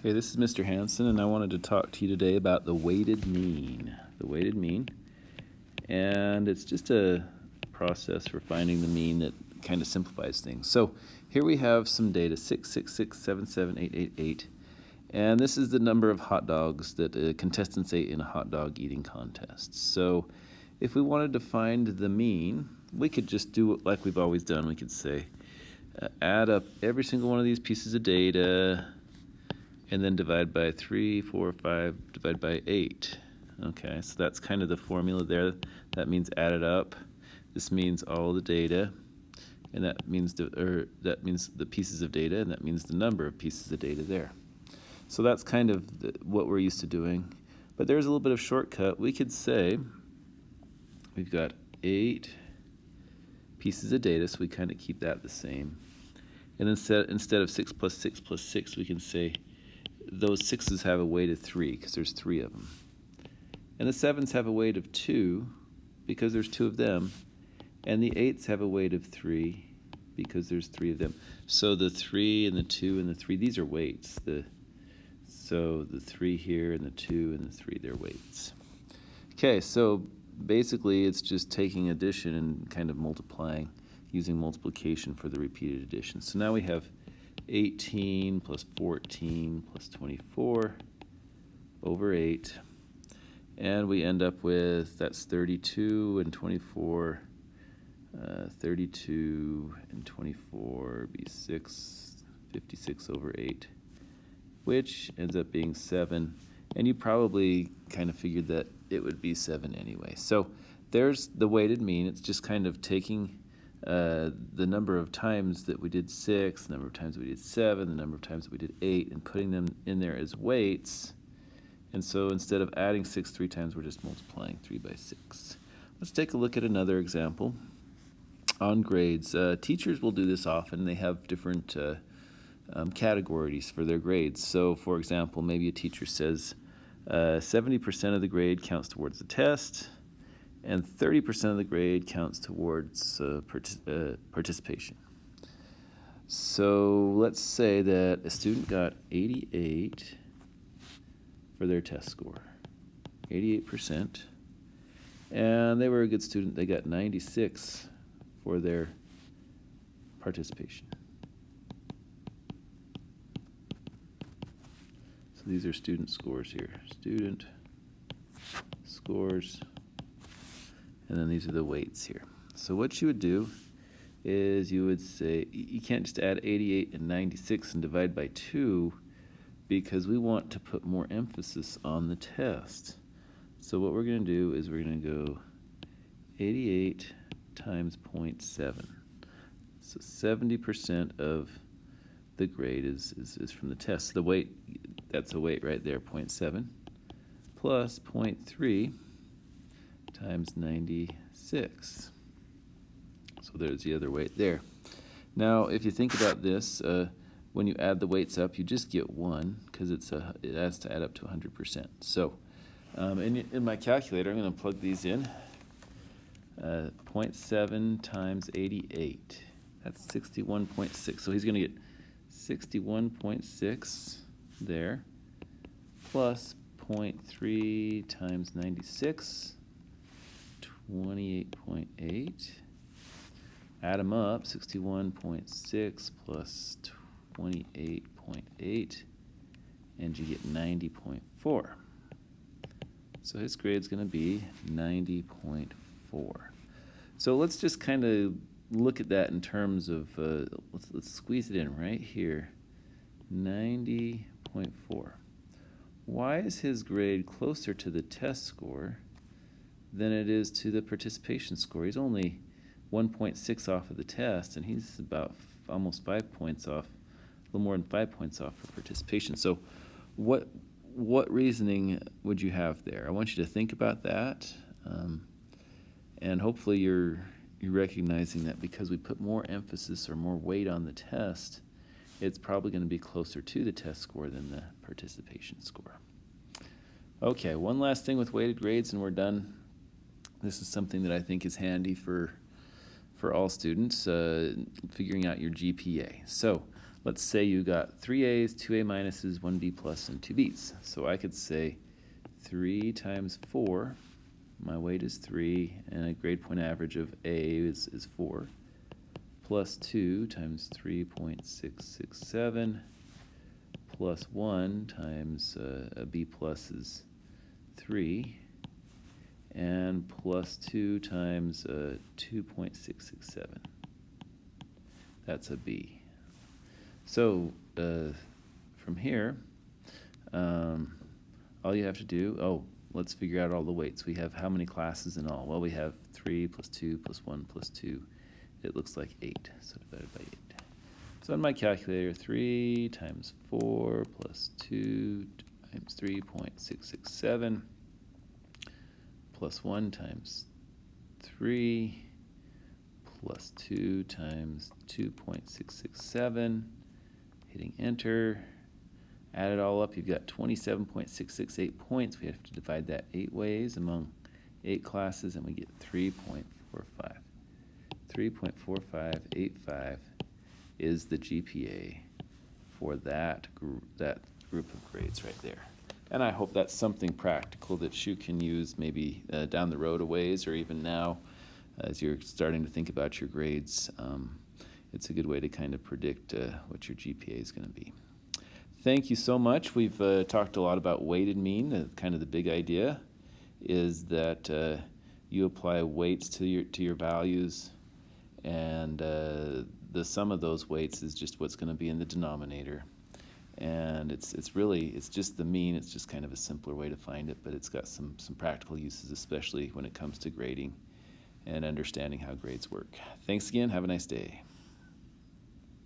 Hey, this is Mr. Hanson, and I wanted to talk to you today about the weighted mean. The weighted mean, and it's just a process for finding the mean that kind of simplifies things. So here we have some data, 666778888, and this is the number of hot dogs that contestants ate in a hot dog eating contest. So if we wanted to find the mean, we could just do it like we've always done. We could say, add up every single one of these pieces of data, and then divide by 3, 4, 5, divide by 8. Okay, so that's kind of the formula there. That means add it up. This means all the data, and that means the pieces of data, and that means the number of pieces of data there. So that's kind of what we're used to doing. But there's a little bit of shortcut. We could say we've got 8 pieces of data, so we kind of keep that the same. And instead of 6 plus 6 plus 6, we can say those 6s have a weight of 3 because there's 3 of them. And the 7s have a weight of 2 because there's 2 of them. And the 8s have a weight of 3 because there's 3 of them. So the 3 and the 2 and the 3, these are weights. So the 3 here and the 2 and the 3, they're weights. Okay, so basically it's just taking addition and kind of multiplying using multiplication for the repeated addition. So now we have 18 plus 14 plus 24 over 8. And we end up with, that's 32 and 24. 32 and 24 be 56 over 8, which ends up being 7. And you probably kind of figured that it would be 7 anyway. So there's the weighted mean. It's just kind of taking the number of times that we did 6, the number of times that we did 7, the number of times that we did 8, and putting them in there as weights. And so instead of adding 6 3 times, we're just multiplying 3 by 6. Let's take a look at another example on grades. Teachers will do this often. They have different categories for their grades. So for example, maybe a teacher says 70% of the grade counts towards the test, and 30% of the grade counts towards participation. So let's say that a student got 88 for their test score, 88%, and they were a good student. They got 96 for their participation. So these are student scores here. Student scores. And then these are the weights here. So what you would do is you would say, you can't just add 88 and 96 and divide by 2 because we want to put more emphasis on the test. So what we're going to do is we're going to go 88 times 0.7. So 70% of the grade is from the test. The weight, that's a weight right there, 0.7, plus 0.3 times 96. So there's the other weight there. Now, if you think about this, when you add the weights up, you just get 1 because it has to add up to 100%. So in my calculator, I'm going to plug these in. 0.7 times 88. That's 61.6. So he's going to get 61.6 there, plus 0.3 times 96. 28.8. Add them up, 61.6 plus 28.8, and you get 90.4. So his grade's going to be 90.4. So let's just kind of look at that in terms of, let's squeeze it in right here, 90.4. Why is his grade closer to the test score than it is to the participation score? He's only 1.6 off of the test, and he's about almost 5 points off, a little more than 5 points off for participation. So what reasoning would you have there? I want you to think about that, and hopefully you're recognizing that because we put more emphasis or more weight on the test, it's probably going to be closer to the test score than the participation score. Okay, one last thing with weighted grades and we're done. This is something that I think is handy for all students, figuring out your GPA. So let's say you got 3 A's, 2 A minuses, 1 B plus, and 2 B's. So I could say 3 times 4, my weight is 3, and a grade point average of A is 4, plus 2 times 3.667, plus 1 times a B plus is 3, and plus 2 times 2.667. That's a B. So from here, all you have to do, let's figure out all the weights. We have how many classes in all? Well, we have 3 plus 2 plus 1 plus 2. It looks like 8, so divided by 8. So on my calculator, 3 times 4 plus 2 times 3.667 plus 1 times 3 plus 2 times 2.667, hitting enter. Add it all up, you've got 27.668 points. We have to divide that 8 ways among 8 classes, and we get 3.45. 3.4585 is the GPA for that group of grades right there. And I hope that's something practical that you can use maybe down the road a ways, or even now as you're starting to think about your grades. It's a good way to kind of predict what your GPA is going to be. Thank you so much. We've talked a lot about weighted mean. Kind of the big idea is that you apply weights to your values, and the sum of those weights is just what's going to be in the denominator. And it's just the mean. It's just kind of a simpler way to find it, but it's got some practical uses, especially when it comes to grading and understanding how grades work. Thanks again. Have a nice day.